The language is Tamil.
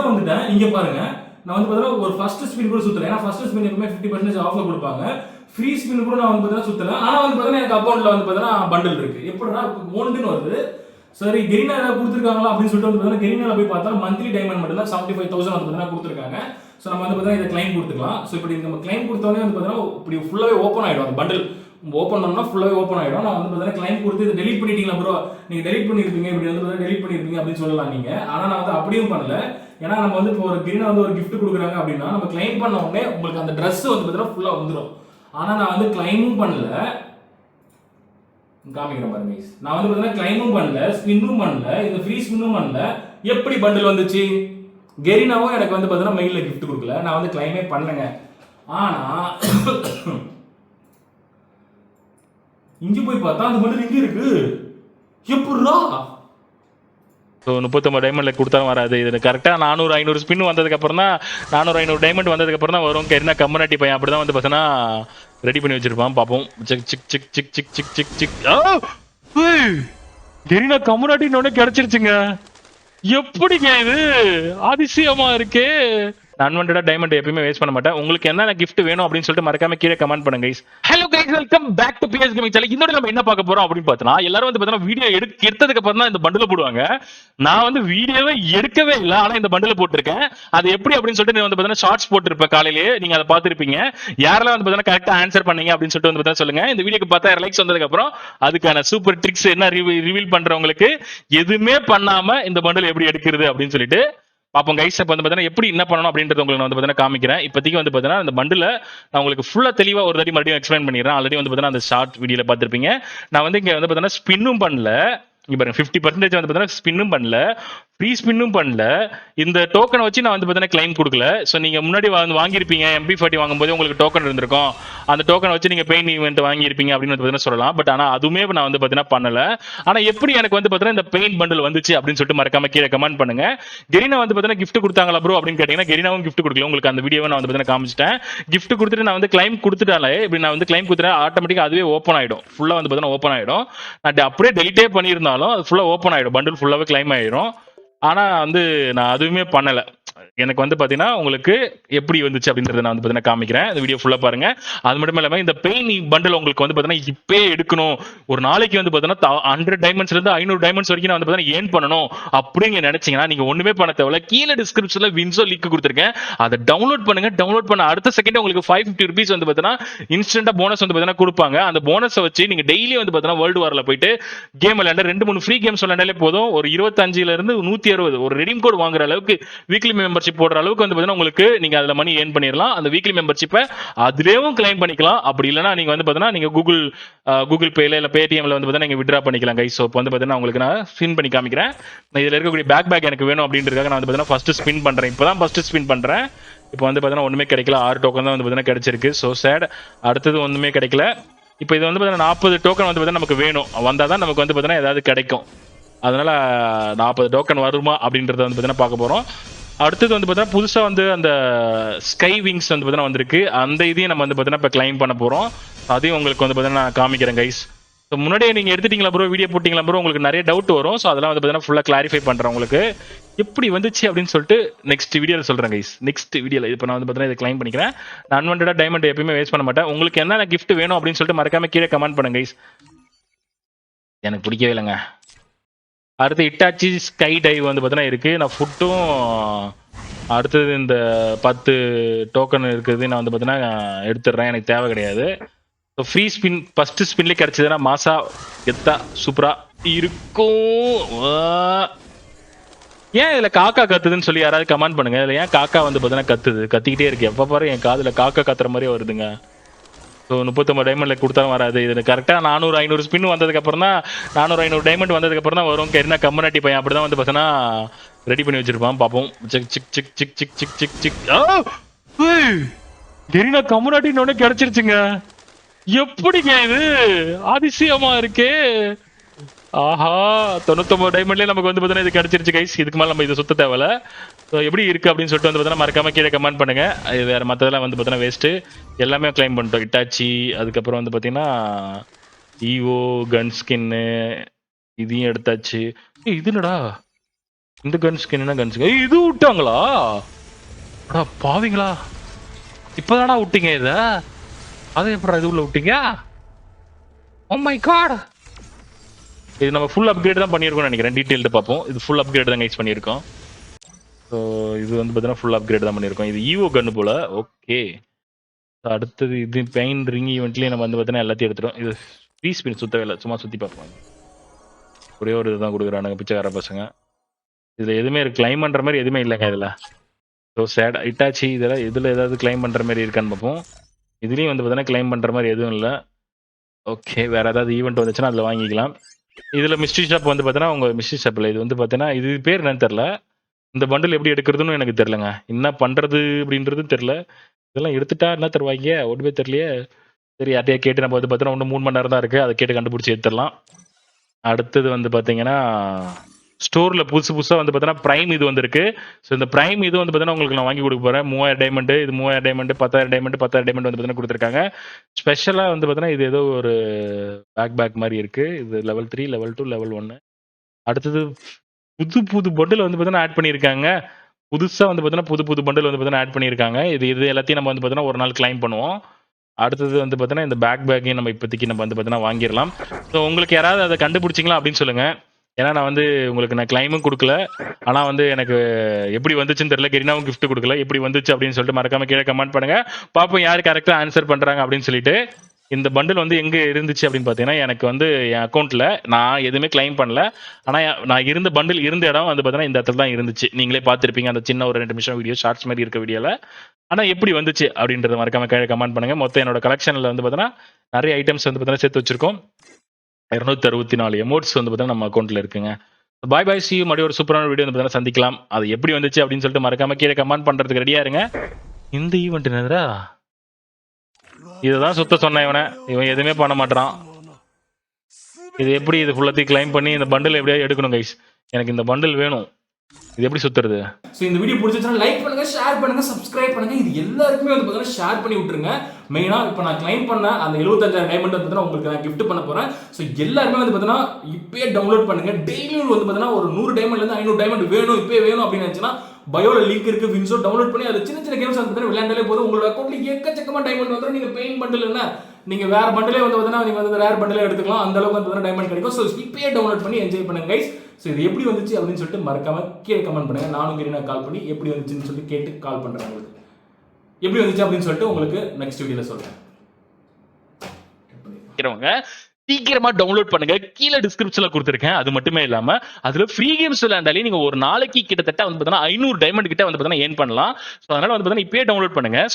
வந்துட்டேன். இங்க பாருங்க, நான் வந்து பார்த்தீங்கன்னா ஒரு ஃபர்ஸ்ட் ஸ்பின் கூட சுத்தல. ஏன்னா ஃபர்ஸ்ட் ஸ்பின் எப்பவுமே 50% ஆஃப்ல கொடுப்பாங்க. ஃப்ரீ ஸ்பின் கூட நான் வந்து பார்த்தீங்கன்னா சுத்தல. ஆனா வந்து பார்த்தீங்கன்னா எனக்கு அக்கௌண்ட்ல வந்து பார்த்தீங்கன்னா பண்டில் இருக்கு. எப்படின்னா ஓண்டுன்னு வருது. சரி கெரினா ஏதாவது கொடுத்துருக்காங்களா அப்படின்னு சொல்லிட்டு வந்து பார்த்தீங்கன்னா கெரினால போய் பார்த்தா மந்த்லி டைமண்ட் மட்டும் தான் 75,000 வந்து பார்த்தீங்கன்னா கொடுத்துருக்காங்க. ஸோ நம்ம வந்து பார்த்தீங்கன்னா இதை கிளைம் கொடுத்துக்கலாம். ஸோ இப்படி நம்ம கிளைம் கொடுத்தோடனே வந்து பார்த்தீங்கன்னா இப்படி ஃபுல்லாகவே ஓப்பன் ஆகிடும் அந்த பண்டில். ஓப்பன் பண்ணோம்னா ஃபுல்லாகவே ஓப்பன் ஆகிடும். நான் வந்து பார்த்தீங்கன்னா கிளைம் கொடுத்து இதை டெலிட் பண்ணிட்டீங்களா ப்ரோ, நீங்கள் டெலிட் பண்ணியிருப்பீங்க இப்படி வந்து பார்த்தீங்கன்னா டெலிட் பண்ணியிருப்பீங்க அப்படின்னு சொல்லலாம் நீங்கள். ஆனால் நான் வந்து அப்படியும் பண்ணல. ஏன்னா நம்ம வந்து இப்போ ஒரு கிரீனா வந்து ஒரு கிஃப்ட் கொடுக்குறாங்க அப்படின்னா நம்ம கிளைம் பண்ண உடனே உங்களுக்கு அந்த ட்ரெஸ் வந்து பார்த்தீங்கன்னா ஃபுல்லாக வந்துடும். ஆனால் நான் வந்து கிளைமும் பண்ணல, காமிக்கிறேன் பாருங்க. நான் வந்து பார்த்தீங்கன்னா கிளைமும் பண்ணல, ஸ்பின்னும் பண்ணல, இந்த ஃப்ரீ ஸ்பின்னும் பண்ணல. எப்படி பண்டில் வந்துச்சு? கெரினாவும் எனக்கு வந்து பார்த்தீங்கன்னா மெயிலில் கிஃப்ட் கொடுக்கல, நான் வந்து கிளைமே பண்ணலங்க. ஆனால் இங்கே போய் பார்த்தா அந்த பண்டில் இங்கே இருக்கு. எப்படா? ஸோ 39 டைமண்டில் கொடுத்தாலும் வராது. இது கரெக்டாக 400-500 ஸ்பின் வந்ததுக்கப்புறம் தான் 400-500 டைமண்ட் வந்ததுக்கப்புறம் தான் வரும். கெரினா கம்யூனிட்டி பையன் அப்படி தான் வந்து பார்த்தீங்கன்னா ரெடி பண்ணி வச்சிருப்பான். பார்ப்போம். சிக் சிக் சிக் சிக் சிக் சிக் சிக் சிக் கெரினா கம்யூனிட்டின்னு கிடைச்சிருச்சுங்க. எப்படிங்க இது அதிசயமா இருக்கே. அன்வான்டா டைமண்ட் எப்பயுமே வேஸ்ட் பண்ண மாட்டேன். உங்களுக்கு என்ன கிஃப்ட் வேணும் அப்படின்னு சொல்லிட்டு மறக்காம கீழே கமெண்ட் பண்ணுங்க guys. Hello guys, welcome back to PS gaming channel. இந்த நம்ம என்ன பார்க்க போறோம் அப்படின்னு பார்த்தா எல்லாரும் வந்து பார்த்தா வீடியோ எடுத்ததுக்கு அப்புறம் தான் இந்த பண்டில் போடுவாங்க. நான் வந்து வீடியோவே எடுக்கவே இல்லை, ஆனா இந்த பண்டில் போட்டிருக்கேன். அது எப்படி அப்படின்னு சொல்லிட்டு வந்து பார்த்தா ஷார்ட்ஸ் போட்டிருப்பேன் காலையிலேயே, நீங்க அதை பார்த்திருப்பீங்க. யாரெல்லாம் வந்து பார்த்தா கரெக்டா ஆன்சர் பண்ணீங்க அப்படின்னு சொல்லிட்டு வந்து பார்த்தா சொல்லுங்க. இந்த வீடியோக்கு 10,000 லைக்ஸ் வந்ததுக்கு அப்புறம் அதுக்கான சூப்பர் ட்ரிக்ஸ் என்ன ரிவீல் பண்றவங்களுக்கு எதுவுமே பண்ணாம இந்த பண்டில் எப்படி எடுக்கிறது அப்படின்னு சொல்லிட்டு பாப்போம் கைஸ். இப்போ வந்து பார்த்தீங்கன்னா எப்படி என்ன பண்ணணும் அப்படின்றது உங்களுக்கு நான் வந்து பார்த்தீங்கன்னா காமிக்கிறேன். இப்போதைக்கு வந்து பார்த்தீங்கன்னா இந்த பண்டில் நான் உங்களுக்கு ஃபுல்லா தெளிவா ஒரு தடவை மறுபடியும் எக்ஸ்பிளைன் பண்ணிடுறேன். ஆல்ரெடி வந்து பார்த்தீங்கன்னா அந்த ஷார்ட் வீடியோல பார்த்திருப்பீங்க. நான் வந்து இங்க வந்து பார்த்தீங்கன்னா ஸ்பின்னும் பண்ணல, இங்க பாருங்க 50% வந்து பார்த்தீங்கன்னா ஸ்பின்னும் பண்ணல, ஃப்ரீ ஸ்பின்னும் பண்ணல. இந்த டோக்கனை வச்சு நான் வந்து பார்த்தீங்கன்னா கிளைம் கொடுக்கல. ஸோ நீங்க முன்னாடி வாங்கியிருப்பீங்க MP40 வாங்கும்போது உங்களுக்கு டோக்கன் இருந்திருக்கும். அந்த டோக்கனை வச்சு நீங்க பெயின் ஈவெண்ட் வாங்கியிருப்பீங்க அப்படின்னு வந்து பார்த்தீங்கன்னா சொல்லலாம். பட் ஆனால் அதுவுமே நான் வந்து பார்த்தீங்கன்னா பண்ணல. ஆனால் எப்படி எனக்கு வந்து பார்த்தீங்கன்னா இந்த பெயின் பண்டில் வந்துச்சு அப்படின்னு சொல்லிட்டு மறக்காம கீழே கமெண்ட் பண்ணுங்க. கெரினா வந்து பார்த்தீங்கன்னா கிஃப்ட் கொடுத்தாங்களா ப்ரோ அப்படின்னு கேட்டீங்கன்னா கெரினாவும் கிஃப்ட் கொடுக்கல. உங்களுக்கு அந்த வீடியோவை நான் வந்து பார்த்தீங்கன்னா காமிச்சிட்டேன். கிஃப்ட் கொடுத்துட்டு நான் வந்து கிளைம் கொடுத்துட்டாலே இப்படி நான் வந்து கிளைம் கொடுத்துட்டா ஆட்டோமேட்டிக்காக அதுவே ஓப்பன் ஆயிடும். ஃபுல்லாக வந்து பார்த்தீங்கன்னா ஓப்பன் ஆயிடும். நான் அப்படியே டெலிட்டே பண்ணியிருந்தாலும் அது ஃபுல்லாக ஓப்பன் ஆயிடும். பண்டில் ஃபுல்லாகவே கிளைம் ஆயிடும். ஆனா வந்து நான் அதுவுமே பண்ணல. எனக்கு வந்து பாத்தீங்கன்னா உங்களுக்கு எப்படி வந்துச்சு அப்படின்றத நான் வந்து பாத்தீங்கன்னா காமிக்கிறேன். இந்த வீடியோ ஃபுல்லா பாருங்க. அது மட்டும் இல்லாம இந்த பெயின் பண்டில் உங்களுக்கு வந்து பாத்தீங்கன்னா இப்பே எடுக்கணும், ஒரு நாளைக்கு வந்து பாத்தீங்கன்னா 100 டைமண்ட்ஸ்ல இருந்து 500 டைமண்ட்ஸ் வரைக்கும் நான் வந்து பாத்தீங்கன்னா ஏர்ன் பண்ணணும் அப்படின்னு நினைச்சீங்கன்னா நீங்க ஒண்ணுமே பண்ண தேவையில்ல. கீழே டிஸ்கிரிப்ஷன்ல வின்சோ லிங்க் கொடுத்துருக்கேன், அதை டவுன்லோட் பண்ணுங்க. டவுன்லோட் பண்ண அடுத்த செகண்ட் உங்களுக்கு 550 rupees வந்து பாத்தீங்கன்னா இன்ஸ்டன்டா போனஸ் வந்து பாத்தீங்கன்னா கொடுப்பாங்க. அந்த போனஸை வச்சு நீங்க டெய்லி வந்து பாத்தீங்கன்னா வேர்ல்டு வார்ல போயிட்டு கேம் விளையாண்டு 2-3 ஃப்ரீ கேம்ஸ் விளையாண்டாலே போதும். ஒரு 25ல இருந்து 160 ஒரு ரெடீம் கோட் வாங்குற அளவுக்கு வீக்லி மெம்பர்ஷிப் போடுற அளவுக்கு வந்து பாத்தீங்கன்னா உங்களுக்கு நீங்க அதுல மணி ஏர்ன் பண்ணிடலாம். அந்த வீக்லி மெம்பர்ஷிப்பை அதுலயும் கிளைம் பண்ணிக்கலாம். அப்படி இல்லைன்னா நீங்க வந்து பாத்தீங்கன்னா நீங்க கூகுள் பேல இல்ல பேடிஎம்ல வந்து பாத்தீங்கன்னா நீங்க வித்ட்ரா பண்ணிக்கலாம் கைஸ். ஸோ இப்போ வந்து பாத்தீங்கன்னா உங்களுக்கு நான் ஸ்பின் பண்ணி காமிக்கிறேன். நான் இதுல இருக்கக்கூடிய பேக் எனக்கு வேணும் அப்படின்றதுக்காக நான் வந்து பாத்தீங்கன்னா ஃபர்ஸ்ட் ஸ்பின் பண்றேன். இப்பதான் ஃபர்ஸ்ட் ஸ்பின் பண்றேன். இப்போ வந்து பாத்தீங்கன்னா ஒண்ணுமே கிடைக்கல. 6 டோக்கன் தான் வந்து பாத்தீங்கன்னா கிடைச்சிருக்கு. So sad. அடுத்தது ஒண்ணுமே கிடைக்கல. இப்போ இது வந்து பாத்தீங்கன்னா 40 டோக்கன் வந்து பாத்தீங்கன்னா நமக்கு வேணும். வந்தாதான் நமக்கு வந்து பாத்தீங்கன்னா ஏதாவது கிடைக்கும். அதனால 40 டோக்கன் வருமா அப்படின்றத வந்து பார்த்தீங்கன்னா பார்க்க போகிறோம். அடுத்தது வந்து பார்த்தீங்கன்னா புதுசாக வந்து அந்த ஸ்கை விங்ஸ் வந்து பார்த்தீங்கன்னா வந்திருக்கு. அந்த இதையும் நம்ம வந்து பார்த்தீங்கன்னா இப்போ கிளைம் பண்ண போகிறோம். அதையும் உங்களுக்கு வந்து பார்த்தீங்கன்னா நான் காமிக்கிறேன் கைஸ். ஸோ முன்னாடியே நீங்கள் எடுத்துட்டீங்களா ப்ரோ, வீடியோ போட்டிங்களா ப்ரோ, உங்களுக்கு நிறைய டவுட் வரும். ஸோ அதெல்லாம் வந்து பார்த்தீங்கன்னா ஃபுல்லாக கிளாரிஃபை பண்ணுறேன் உங்களுக்கு எப்படி வந்துச்சு அப்படின்னு சொல்லிட்டு நெக்ஸ்ட் வீடியோவில் சொல்கிறேன் கைஸ். நெக்ஸ்ட் வீடியோவில் இப்போ நான் வந்து பார்த்தீங்கன்னா இதை கிளைம் பண்ணிக்கிறேன். நான் அன்வான்டா டைமண்ட் எப்பயுமே வேஸ்ட் பண்ண மாட்டேன். உங்களுக்கு என்ன கிஃப்ட் வேணும் அப்படின்னு சொல்லிட்டு மறக்காம கீழே கமெண்ட் பண்ணுங்க கைஸ். எனக்கு பிடிக்கவே இல்லைங்க. அடுத்து இட்டாச்சி ஸ்கை டைவ் வந்து பார்த்தீங்கன்னா இருக்கு. நான் ஃபுட்டும் அடுத்தது இந்த 10 டோக்கன் இருக்குது நான் வந்து பார்த்தீங்கன்னா எடுத்துடுறேன், எனக்கு தேவை கிடையாது. ஸோ ஃப்ரீ ஸ்பின் ஃபர்ஸ்ட் ஸ்பின்லேயே கிடைச்சதுன்னா மாசா எத்தா சூப்பரா இருக்கும். ஏன் இதுல காக்கா கத்துதுன்னு சொல்லி யாராவது கமெண்ட் பண்ணுங்க. இதுல ஏன் காக்கா வந்து பார்த்தீங்கன்னா கத்திக்கிட்டே இருக்கு. எப்ப பாரு என் காதுல காக்கா கத்துற மாதிரியே வருதுங்க. ஸோ 39 டைமண்ட்ல கொடுத்தாலும் வராது. இது கரெக்டாக 400-500 ஸ்பின் வந்ததுக்கு அப்புறம் தான் 400-500 டைமண்ட் வந்ததுக்கு அப்புறம் தான் வரும். கெரினா கம்யூனிட்டி பையன் அப்படிதான் வந்து பார்த்தீங்கன்னா ரெடி பண்ணி வச்சிருப்பான். பார்ப்போம். சிக் சிக் சிக் சிக் சிக் சிக் சிக் சிக் கெரினா கம்யூனிட்டி கிடைச்சிருச்சுங்க. எப்படிங்க இது அதிசயமா இருக்கே. ஆஹா 99 டைமண்ட்லேயே நமக்கு வந்து பார்த்தீங்கன்னா இது கிடைச்சிருச்சு கைஸ். இதுக்கு மேலே நம்ம இது சுத்த தேவையில்ல. ஸோ எப்படி இருக்குது அப்படின்னு சொல்லிட்டு வந்து பார்த்தீங்கன்னா மறக்காம கீழே கமெண்ட் பண்ணுங்க. இது வேறு மற்றதெல்லாம் வந்து பார்த்தீங்கன்னா வேஸ்ட்டு எல்லாமே கிளைம் பண்ணிட்டோம். இட்டாச்சி அதுக்கப்புறம் வந்து பார்த்தீங்கன்னா ஈவோ கன் ஸ்கின்னு இதையும் எடுத்தாச்சு. இது என்னடா இந்த கன் ஸ்கின் என்ன கன் ஸ்கின் இது விட்டாங்களா? அடா பாவிங்களா, இப்பதானா விட்டீங்க இத? அதை எப்படி இது உள்ள விட்டீங்க? ஓ மை காட், இது நம்ம ஃபுல் அப்கிரேட் தான் பண்ணியிருக்கோம்னு நினைக்கிறேன். டீட்டெயில்டு பார்ப்போம். இது ஃபுல் அப்கிரேட் தான் கைஸ் பண்ணியிருக்கோம். ஸோ இது வந்து பார்த்தீங்கன்னா ஃபுல் அப்கிரேட் தான் பண்ணியிருக்கோம். இது ஈவோ கன்னு போல. ஓகே, அடுத்தது இது பெயின் ரிங் ஈவெண்ட்லேயே நம்ம வந்து பார்த்தீங்கன்னா எல்லாத்தையும் எடுத்துட்டோம். இது ஃப்ரீ ஸ்பின் சுத்தவே இல்லை, சும்மா சுற்றி பார்ப்போம். ஒரே ஒரு இதுதான் கொடுக்குறானுங்க பிச்சைக்கார பசங்க. இதில் எதுவுமே கிளைம் பண்ணுற மாதிரி எதுவுமே இல்லைங்க இதில். ஸோ சேட் இட்டாச்சி இதில் ஏதாவது கிளைம் பண்ணுற மாதிரி இருக்கான்னு பார்ப்போம். இதுலேயும் வந்து பார்த்தீங்கன்னா கிளைம் பண்ணுற மாதிரி எதுவும் இல்லை. ஓகே, வேறு ஏதாவது ஈவெண்ட் வந்துச்சுன்னா அதில் வாங்கிக்கலாம். இதில் மிஸ்ட்ரி ஷாப் வந்து பார்த்தீங்கன்னா உங்கள் மிஸ்ட்ரி ஷாப்பில் இது வந்து பார்த்தீங்கன்னா இது பேர் என்னன்னு தெரில. இந்த பண்டில் எப்படி எடுக்கிறதுன்னு எனக்கு தெரிலங்க. என்ன பண்ணுறது அப்படின்றது தெரில. இதெல்லாம் எடுத்துட்டா என்ன தருவாங்க ஒன்றுமே தெரியலையே. சரி, யார்ட்டையா கேட்டு நம்ம வந்து பார்த்தீங்கன்னா இன்னும் 3 மணி நேரம் தான் இருக்குது, அதை கேட்டு கண்டுபிடிச்சி எடுத்துடலாம். அடுத்தது வந்து பார்த்தீங்கன்னா ஸ்டோரில் புதுசாக வந்து பார்த்தீங்கன்னா ப்ரைம் இது வந்துருக்கு. ஸோ இந்த ப்ரைம் இது வந்து பார்த்தீங்கன்னா உங்களுக்கு நான் வாங்கி கொடுக்க போகிறேன். 3000 டைமண்டு, இது 3000 டைமண்டு, 10,000 டைமண்டு, 10,000 டைமண்ட் வந்து பார்த்தீங்கன்னா கொடுத்துருக்காங்க. ஸ்பெஷலாக வந்து பார்த்தீங்கன்னா இது ஏதோ ஒரு பேக் மாதிரி இருக்குது. இது லெவல் 3, லெவல் 2, லெவல் 1. அடுத்தது புது பண்டில் வந்து பார்த்தீங்கன்னா ஆட் பண்ணியிருக்காங்க. புதுசாக வந்து பார்த்தீங்கன்னா புது பண்டில் வந்து பார்த்தீங்கன்னா ஆட் பண்ணியிருக்காங்க. இது எல்லாத்தையும் நம்ம வந்து பார்த்தீங்கன்னா ஒரு நாள் கிளைம் பண்ணுவோம். அடுத்தது வந்து பார்த்தீங்கன்னா இந்த பேக்கையும் நம்ம இப்போதைக்கு நம்ம வந்து பார்த்தீங்கன்னா வாங்கிடலாம். ஸோ உங்களுக்கு யாராவது அதை கண்டுபிடிச்சிங்களா அப்படின்னு சொல்லுங்கள். ஏன்னா நான் வந்து உங்களுக்கு நான் கிளைமும் கொடுக்கல, ஆனால் வந்து எனக்கு எப்படி வந்துச்சுன்னு தெரியல. கெரினாவும் கிஃப்ட் கொடுக்கல, எப்படி வந்துச்சு அப்படின்னு சொல்லிட்டு மறக்காம கீழே கமெண்ட் பண்ணுங்க. பார்ப்போம் யார் கரெக்டாக ஆன்சர் பண்ணுறாங்க அப்படின்னு சொல்லிட்டு. இந்த பண்டில் வந்து எங்கே இருந்துச்சு அப்படின்னு பார்த்தீங்கன்னா எனக்கு வந்து என் அக்கௌண்ட்டில் நான் எதுவுமே கிளைம் பண்ணல. ஆனால் நான் இருந்த பண்டில் இருந்த இடம் வந்து பார்த்தீங்கன்னா இந்த இடத்துல தான் இருந்துச்சு. நீங்களே பார்த்துருப்பீங்க அந்த சின்ன ஒரு 2 நிமிஷம் வீடியோ, ஷார்ட்ஸ் மாதிரி இருக்க வீடியோவில். ஆனால் எப்படி வந்துச்சு அப்படின்றத மறக்காம கீழே கமெண்ட் பண்ணுங்க. மொத்தம் என்னோட கலெக்ஷனில் வந்து பார்த்தீங்கன்னா நிறைய ஐட்டம்ஸ் வந்து பார்த்தீங்கன்னா சேர்த்து வச்சிருக்கோம். 264 எமோட்ஸ் வந்து பார்த்தீங்கன்னா நம்ம அக்கௌண்ட்டில் இருக்குங்க. பாய் பாய், சி யூ. மறுபடியும் ஒரு சூப்பரான வீடியோ வந்து பார்த்தீங்கன்னா சந்திக்கலாம். அது எப்படி வந்துச்சு அப்படின்னு சொல்லிட்டு மறக்காம கீழே கமெண்ட் பண்ணுறதுக்கு ரெடியாக இருங்க. இந்த ஈவெண்ட் என்னதுடா? இதுதான் சுத்த சொன்ன இவன் எதுவுமே பண்ண மாட்டான். இது எப்படி இது ஃபுல்லாத்தையும் கிளைம் பண்ணி இந்த பண்டில் எப்படியாவது எடுக்கணும் கைஸ். எனக்கு இந்த பண்டில் வேணும். இது எப்படி சுத்துறது? ஸோ இந்த வீடியோ பிடிச்சிச்சுன்னா லைக் பண்ணுங்க, ஷேர் பண்ணுங்க, சப்ஸ்கிரைப் பண்ணுங்க. இது எல்லாருக்குமே வந்து பார்த்தீங்கன்னா ஷேர் பண்ணி விட்டுருங்க. மெயினாக இப்போ நான் கிளைம் பண்ண அந்த 75,000 டைமண்ட் வந்து உங்களுக்கு நான் கிஃப்ட் பண்ண போகிறேன். ஸோ எல்லாருமே வந்து பார்த்தீங்கன்னா இப்பயே டவுன்லோட் பண்ணுங்க. டெய்லியும் வந்து பார்த்தீங்கன்னா ஒரு 100 டைமண்ட்லேருந்து 500 டைமண்ட் வேணும், இப்பயே வேணும் அப்படின்னு நினச்சுன்னா பயோல லிங்க் இருக்கு, வின்சோ டவுன்லோட் பண்ணி அது சின்ன கேம்ஸ் வந்து விளையாண்டாலே போதும். உங்களோட அக்கௌண்ட்ல எக்கச்சக்கமா டைமண்ட் வந்துடும். நீங்க பெயின் பண்டில் என்ன, நீங்க வேற பண்டிலே வந்து பார்த்தீங்கன்னா நீங்க வந்து ரேர் பண்டிலே எடுத்துக்கலாம். அந்த அளவுக்கு வந்து டைமண்ட் கிடைக்கும். ஸோ இப்பயே டவுன்லோட் பண்ணி என்ஜாய் பண்ணுங்க கைஸ். ஸோ இது எப்படி வந்துச்சு அப்படின்னு சொல்லிட்டு மறக்காம கீழே கமெண்ட் பண்ணுங்க. நானும் கீழே கால் பண்ணி எப்படி வந்துச்சுன்னு சொல்லிட்டு கேட்டு கால் பண்றேன் உங்களுக்கு. எப்படி வந்துச்சு அப்படின்னு சொல்லிட்டு உங்களுக்கு நெக்ஸ்ட் வீடியோல சொல்றேன். சீக்கிரமா டவுன்லோட் பண்ணுங்க. கீழே டிஸ்கிரிப்ஷன்ல கொடுத்துருக்கேன். அது மட்டுமே இல்லாம அதுல ஃப்ரீ கேம்ஸ் விளையாண்டாலே நீங்க ஒரு நாளைக்கு கிட்டத்தட்ட வந்து 500 டைமண்ட் கிட்ட வந்து ஏர்ன் பண்ணலாம். ஸோ அதனால வந்து இப்பயே டவுன்லோட் பண்ணுங்க.